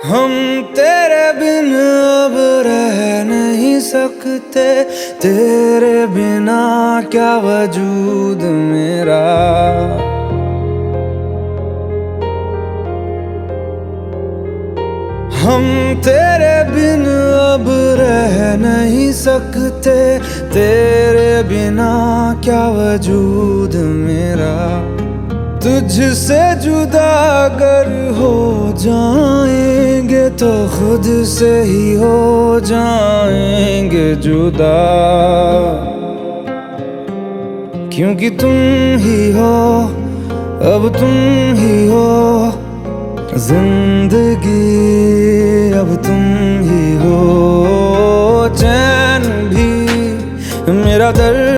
हम तेरे बिन अब रह नहीं सकते, तेरे बिना क्या वजूद मेरा। हम तेरे बिन अब रह नहीं सकते, तेरे बिना क्या वजूद मेरा। तुझसे जुदा अगर हो जाएंगे तो खुद से ही हो जाएंगे जुदा, क्योंकि तुम ही हो, अब तुम ही हो जिंदगी, अब तुम ही हो चैन भी मेरा दर्द।